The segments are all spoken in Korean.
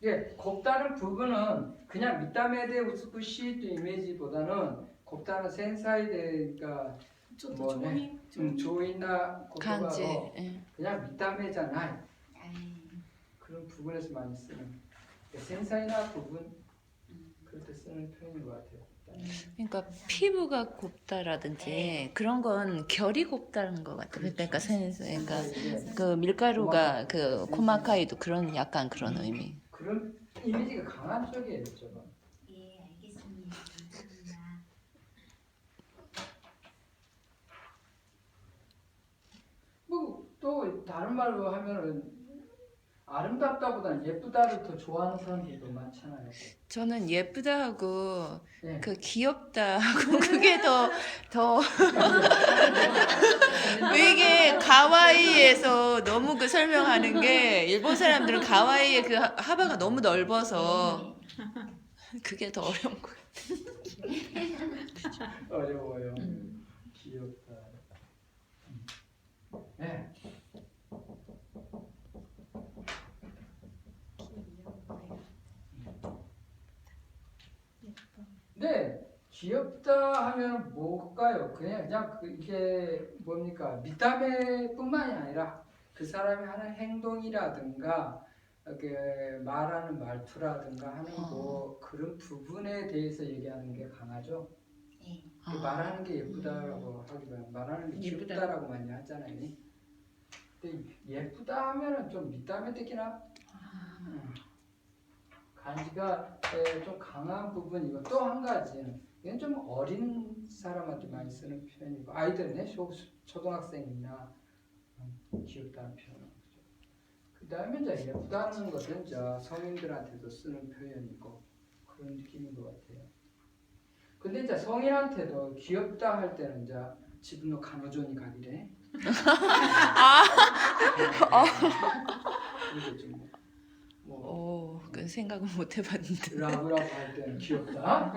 예, 곱다는 부분은 그냥 밑담에 우스쿠시 또 이미지보다는 곱다는 센사이데가 뭐 네, 조이나 간지. 고토바로 예. 그냥 밑담에잖아. 그런 부분에서 많이 쓰는 센사이나 부분 그럴 때 쓰는 표현인 것 같아요. 그러니까 피부가 곱다라든지 그런 건 결이 곱다는 것 같아요. 그러니까 그러니까 그 밀가루가 그 코마카이도 그런 약간 그런 의미. 그런 이미지가 강한 쪽이에요, 저건. 예, 알겠습니다. 감사합니다. 뭐 또 다른 말로 하면은 아름답다보다는 예쁘다를 더 좋아하는 사람들도 많잖아요. 저는 예쁘다 하고 네. 그 귀엽다 하고 그게 더 이게 가와이에서 너무 그 설명하는 게 일본 사람들은 가와이의 그 하바가 너무 넓어서 그게 더 어려운 거 같아요. 어려워요. 귀엽다. 네. 네, 귀엽다 하면 뭘까요? 그냥 이게 뭡니까? 밑담에뿐만이 아니라 그 사람이 하는 행동이라든가 이렇게 말하는 말투라든가 하는 뭐 그런 부분에 대해서 얘기하는 게 강하죠. 예. 그 말하는 게 예쁘다라고 하기보다는 말하는 게 귀엽다라고 많이 하잖아요. 근데 예쁘다 하면은 좀 밑담에 되기나 간지가 좀 강한 부분이고 또 한 가지는 이건 좀 어린 사람한테 많이 쓰는 표현이고 아이들은 초등학생이나 귀엽다는 표현은 그죠. 그 다음에 이제 예쁘다는 것은 이제 성인들한테도 쓰는 표현이고 그런 느낌인 것 같아요. 근데 이제 성인한테도 귀엽다 할 때는 이제 지분노 간호존이 가기래. 그러겠죠 뭐. 그 생각은 못 해봤는데. 라브라브 할 때는 귀엽다.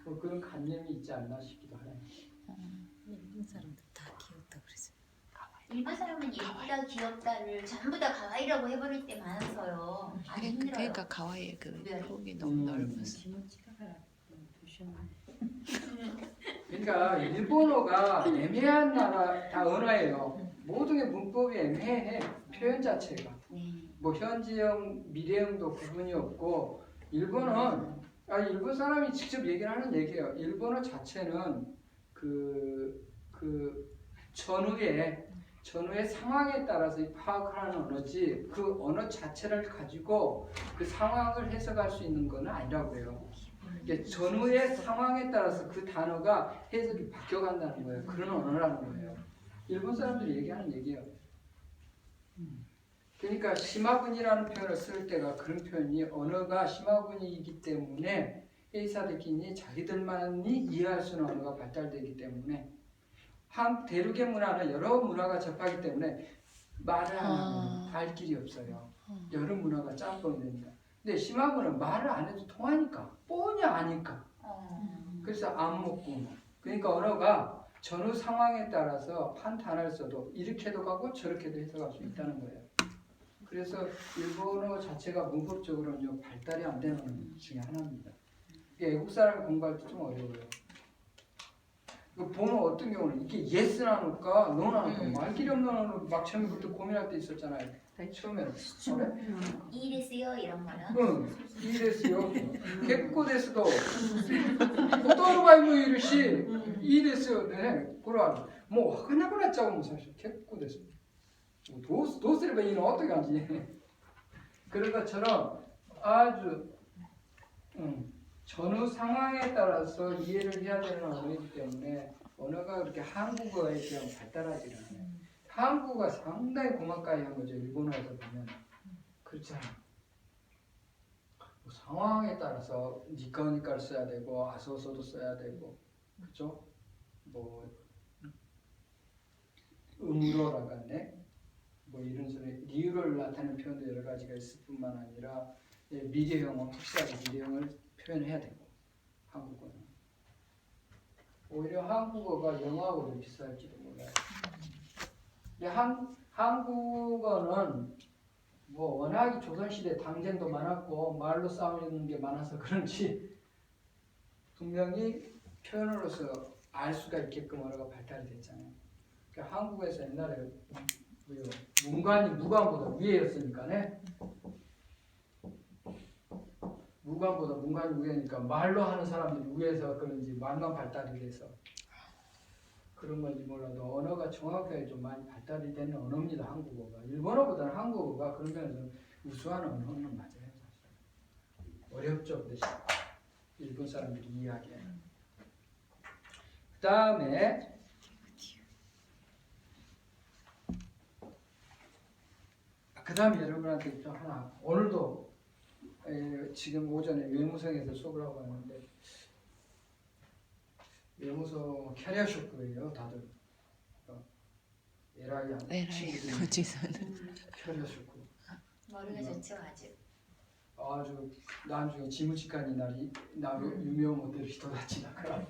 뭐 그런 관념이 있지 않나 싶기도 해요. 일본 사람들 다 귀엽다 그러지. 일본 사람은 예쁘다, 귀엽다를 전부 다 가와이라고 해버릴 때 많아서요. 아주 힘들어요. 그러니까 가와이의 그 폭이 너무 넓어서. 그러니까 일본어가 애매한 나라 다 언어예요. 모든 게 문법이 애매해. 표현 자체가. 네. 뭐 현지형, 미래형도 구분이 없고 일본은 일본 사람이 직접 얘기를 하는 얘기예요. 일본어 자체는 그 전후의 상황에 따라서 파악하는 언어지 그 언어 자체를 가지고 그 상황을 해석할 수 있는 건 아니라고 해요. 전후의 상황에 따라서 그 단어가 해석이 바뀌어간다는 거예요. 그런 언어라는 거예요. 일본 사람들이 얘기하는 얘기예요. 그러니까 시마군이라는 표현을 쓸 때가 그런 표현이 언어가 시마군이기 때문에 헤이사데키니 자기들만이 이해할 수 있는 언어가 발달되기 때문에 대륙의 문화는 여러 문화가 접하기 때문에 말을 안 하면 갈 길이 없어요. 여러 문화가 짬뽕이 되니까. 근데 시마군은 말을 안 해도 통하니까 뻔히 아니까. 그래서 안 먹고 그러니까 언어가 전후 상황에 따라서 한 단어를 써도 이렇게도 가고 저렇게도 해석할 수 있다는 거예요. 그래서 일본어 자체가 문법적으로는 발달이 안 되는 언어 중에 하나입니다. 외국 사람이 공부할 때 좀 어려워요. 보면 어떤 경우는 이게 예스나 놓을까 노나 놓을까 말길이 없는 언어로 막 처음부터 고민할 때 있었잖아요. 처음에는 이랬어요 이런 거는. 응, 이랬어요. 객고데스도 또르바이 뭐 이르시 이랬어요. 네, 그러한 뭐 하나구나 짜고 사실 객고데스. 도스레바 이는 어떻게 하지? 그런 것처럼 아주 전후 상황에 따라서 이해를 해야 되는 언어이기 때문에 언어가 그렇게 한국어에 비하면 발달하지 않아요. 한국어가 상당히 고마까이 한 거죠. 일본어에서 보면 그렇지 않아요. 뭐 상황에 따라서 니까니까를 써야 되고 아소소도 써야 되고 그죠? 뭐 음으로라가네 뭐 이런 소리 이유를 나타내는 표현도 여러 가지가 있을 뿐만 아니라 미래형은 확실하게 미래형을 표현해야 되고 한국어는 오히려 한국어가 영어하고도 비슷할지도 몰라요. 한국어는 뭐 워낙 조선시대 당쟁도 많았고 말로 싸우는 게 많아서 그런지 분명히 표현으로서 알 수가 있게끔 언어가 발달이 됐잖아요. 그러니까 한국에서 옛날에 문관이 무관보다 위에였으니까네. 무관보다 문관이 위에니까 말로 하는 사람들이 위에서 그런지 말만 발달이 돼서 그런 건지 몰라도 언어가 정확하게 좀 많이 발달이 되는 언어입니다. 한국어가. 일본어보다는 한국어가 그런 면에서 우수한 언어는 맞아요. 사실. 어렵죠. 그 대신 일본 사람들이 이해하기에는. 그 다음에 여러분한테 좀 하나 오늘도 지금 오전에 외무성에서 수업을 하고 왔는데 외무성 캐리어 쇼크예요. 다들 에라이 도지사는 캐리어 쇼크. 머리가 좋죠 아주. 아주 나중에 지무직간이 나를 유명 모델 히토다치다 그럼.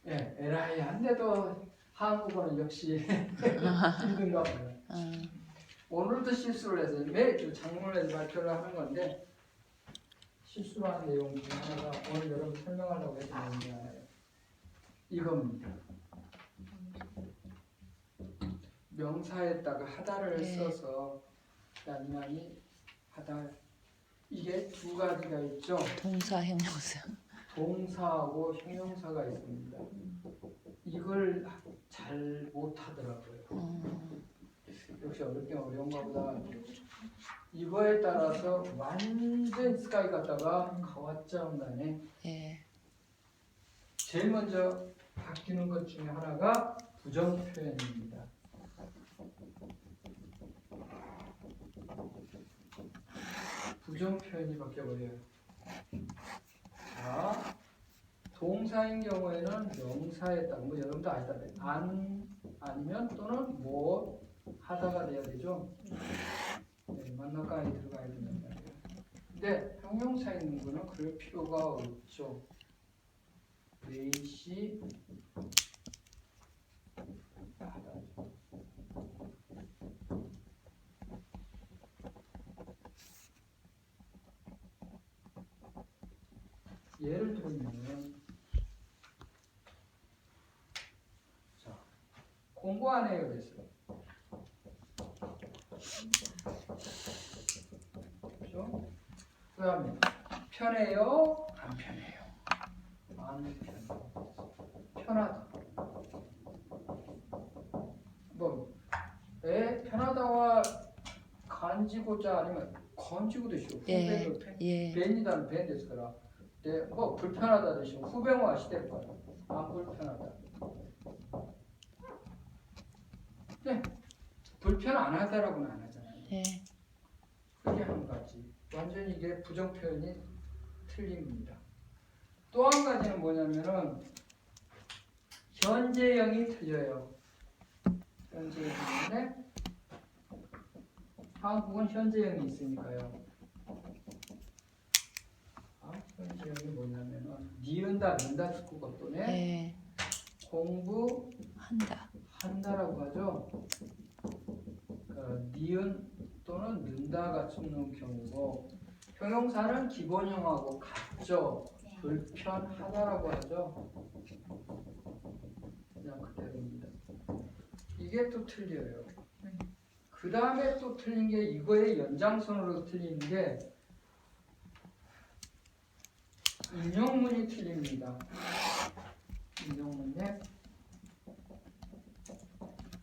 예, 에라이 한데도 한국어는 역시 힘든가 봐요. 오늘도 실수를 해서 매주 장문에서 발표를 하는 건데 실수를 한 내용 중에 하나가 오늘 여러분 설명하려고 했던 내용이 하나예요. 이겁니다. 명사에다가 하다를 네. 써서 얀만이 하다 이게 두 가지가 있죠. 동사 형용사. 동사하고 형용사가 있습니다. 이걸 잘 못하더라고요. 역시 어렵긴 어려운가 보다. 이거에 따라서 완전 스카이 갔다가 가와짱간에 예. 제일 먼저 바뀌는 것 중에 하나가 부정 표현입니다. 부정 표현이 바뀌어버려요. 자, 동사인 경우에는 명사에다가 뭐 여러분도 아시다시피 아니면 또는 뭐 하다가 돼야 되죠. 네, 만나까지 들어가야 된단 말이에요. 근데 형용사 있는 거는 그럴 필요가 없죠. 레이시 하다죠. 예를 들면 자, 공부 안 해요 그랬어요. 그렇죠? 그 다음에 편해요? 안 편해요? 안 편해요. 편하다. 뭐 편하다와 간지고자 아니면 건지고 되시오. 예. 후배는 예. 벤이다는 벤ですから 네, 뭐 불편하다 되시면 후배와 시될 거예요. 안 불편하다. 네, 불편 안 하다라고는 안 하잖아요. 예. 그게 한 가지. 완전히 이게 부정 표현이 틀립니다. 또 한 가지는 뭐냐면은 현재형이 틀려요. 현재형인데 한국은 현재형이 있으니까요. 현재형이 뭐냐면은 니은다, 는다 듣고 것도네 예. 공부한다라고 한다. 하죠. 니은 또는 는다 같은 경우고 형용사는 기본형하고 같죠. 네. 불편하다라고 하죠. 그냥 그대로입니다. 이게 또 틀려요. 그 다음에 또 틀린 게 이거의 연장선으로 틀리는 게 인용문이 틀립니다.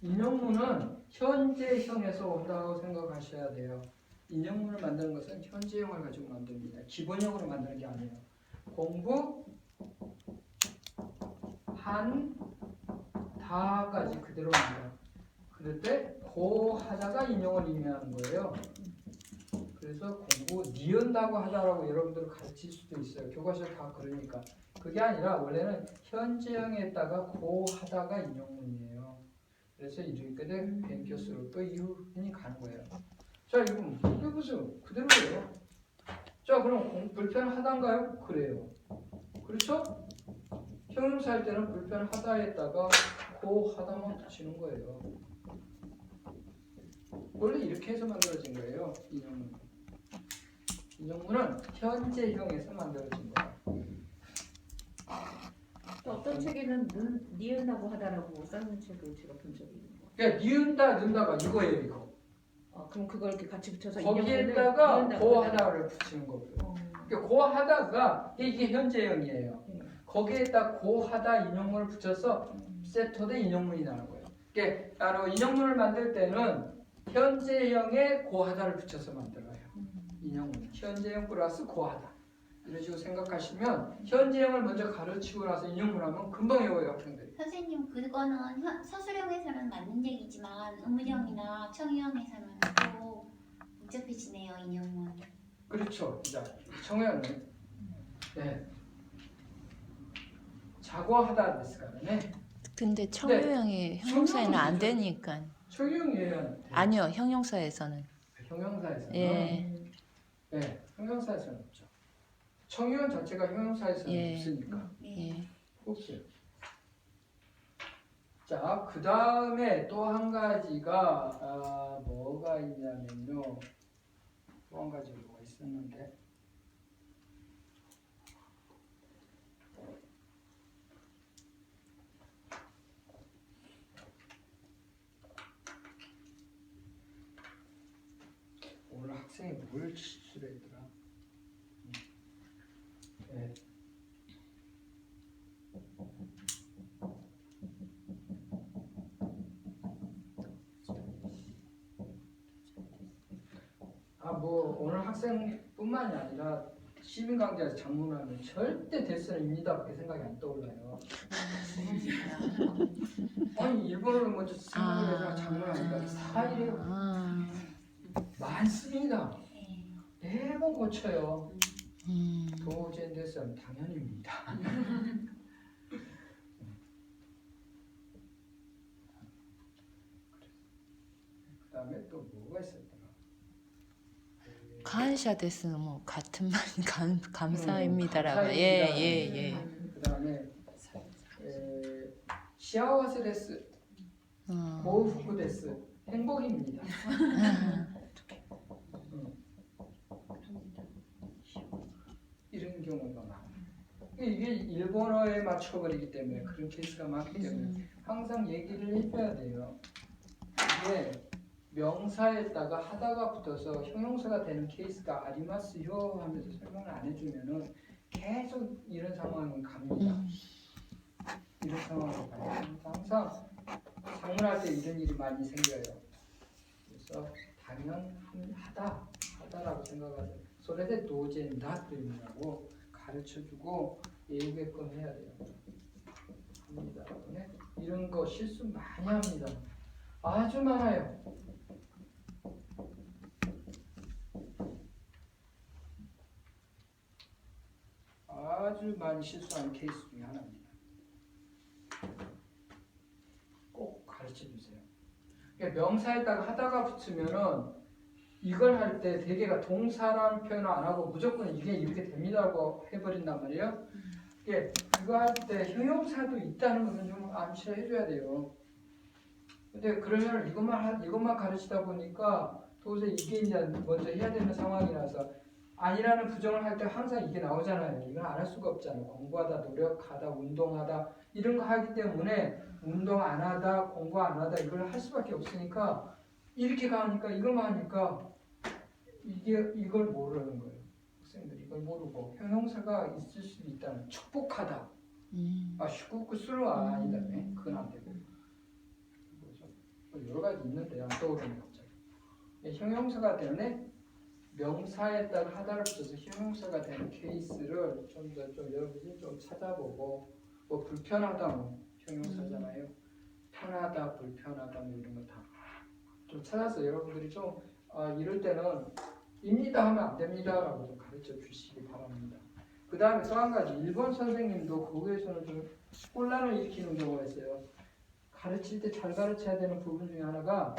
인용문은 현재형에서 온다고 생각하셔야 돼요. 인용문을 만드는 것은 현재형을 가지고 만듭니다. 기본형으로 만드는 게 아니에요. 공부한다까지 그대로입니다. 그럴 때 고 하다가 인용을 의미하는 거예요. 그래서 공부 니은다고 하다라고 여러분들 가르칠 수도 있어요. 교과서에 다 그러니까. 그게 아니라 원래는 현재형에다가 고 하다가 인용문이에요. 그래서 이렇게 된 뱅교스로 또 이유는 가는 거예요. 자, 이거 보세요. 그대로예요. 자, 그럼 불편하단가요? 그래요. 그렇죠? 형용사 할 때는 불편하다에다가 고 하다만 붙이는 거예요. 원래 이렇게 해서 만들어진 거예요. 인용문. 인용문은 현재형에서 만들어진 거야. 또 어떤 책에는 니은하고 하다라고 써는 책을 제가 본 적이 있는 거. 그러니까 니은다, 는다가 이거예요, 이거. 그럼 그걸 이렇게 같이 붙여서 거기에다가 니은하고 고하다를 붙이는 거고요. 그러니까 고하다가 이게 현재형이에요. 네. 거기에다 고하다 인용문을 붙여서 세터대 인용문이 나는 거예요. 그러니까 바로 인용문을 만들 때는 현재형에 고하다를 붙여서 만들어요. 인용문. 현재형 플러스 고하다. 이런 식으로 생각하시면 현재형을 먼저 가르치고 나서 인용문 하면 금방 외워요, 학생들이. 선생님 그거는 서술형에서는 맞는 얘기지만 의문형이나 청유형에서는 또 복잡해지네요 인형문. 그렇죠. 자, 청해는 네. 자고하다 됐을까요? 근데 청유형이 형용사에는 안 되니까. 청유형이에요. 아니요, 형용사에서는. 형용사에서는 예. 네, 형용사에서는 없죠. 청유형 자체가 형용사에서는 예. 없으니까 네. 예. 없어요. 자, 그 다음에 또 한 가지가 뭐가 있냐면요. 또 한 가지 뭐가 있었는데. 오늘 학생이 뭘 실수를 했더라. 네. 뭐 오늘 학생뿐만이 아니라 시민 강좌에서 장문하면 절대 데스는입니다 그렇게 생각이 안 떠올라요. 아니 일본어를 먼저 생각을 해서 장문하니까 사일이에요. 많습니다. 매번 고쳐요. 도저히 데스는 당연입니다. 그 다음에 또 뭐가 있었더라. 감사 데스는 뭐 같은 말 감사합니다라고. 감사합니다. 예. 그 다음에 시아와세 데스, 고우프쿠 데스, 행복입니다. 이런 경우가 많아요. 이게 일본어에 맞춰버리기 때문에 그런 케이스가 많기 때문에 항상 얘기를 해줘야 돼요. 이게 명사에다가 하다가 붙어서 형용사가 되는 케이스가 아리마스요 하면서 설명을 안 해주면은 계속 이런 상황이 갑니다. 이런 상황이 가요. 항상 장문할 때 이런 일이 많이 생겨요. 그래서 당연하다라고 생각하세요. 소래대 도젠다 그림이라고 가르쳐주고 예우게끔 해야 돼요. 합니다. 네? 이런 거 실수 많이 합니다. 아주 많아요. 아주 많이 실수하는 케이스 중에 하나입니다. 꼭 가르쳐 주세요. 그러니까 명사에다가 하다가 붙으면은 이걸 할 때 대개가 동사라는 표현을 안 하고 무조건 이게 이렇게 됩니다라고 해버린단 말이에요. 이거 할 때 형용사도 있다는 것은 좀 암시를 해줘야 돼요. 근데 그러면 이것만 가르치다 보니까 도저히 이게 이제 먼저 해야 되는 상황이라서 아니라는 부정을 할 때 항상 이게 나오잖아요. 이건 안 할 수가 없잖아요. 공부하다, 노력하다, 운동하다 이런 거 하기 때문에 운동 안 하다, 공부 안 하다 이걸 할 수밖에 없으니까 이렇게 가니까 이것만 하니까 이걸 모르는 거예요. 학생들이 이걸 모르고 형용사가 있을 수도 있다는 축복하다. 슈쿠쿠스루와 아니다. 그건 안 되고. 뭐죠? 여러 가지 있는데 안 떠오르는 갑자기. 형용사가 되네. 명사에다가 하다를 붙여서 형용사가 되는 케이스를 좀 여러분이 좀 찾아보고 뭐 불편하다 뭐 형용사잖아요. 편하다, 불편하다 뭐 이런 거 다 좀 찾아서 여러분들이 좀 이럴 때는 입니다 하면 안 됩니다라고 좀 가르쳐 주시기 바랍니다. 그 다음에 또 한 가지 일본 선생님도 거기에서는 좀 혼란을 일으키는 경우가 있어요. 가르칠 때 잘 가르쳐야 되는 부분 중에 하나가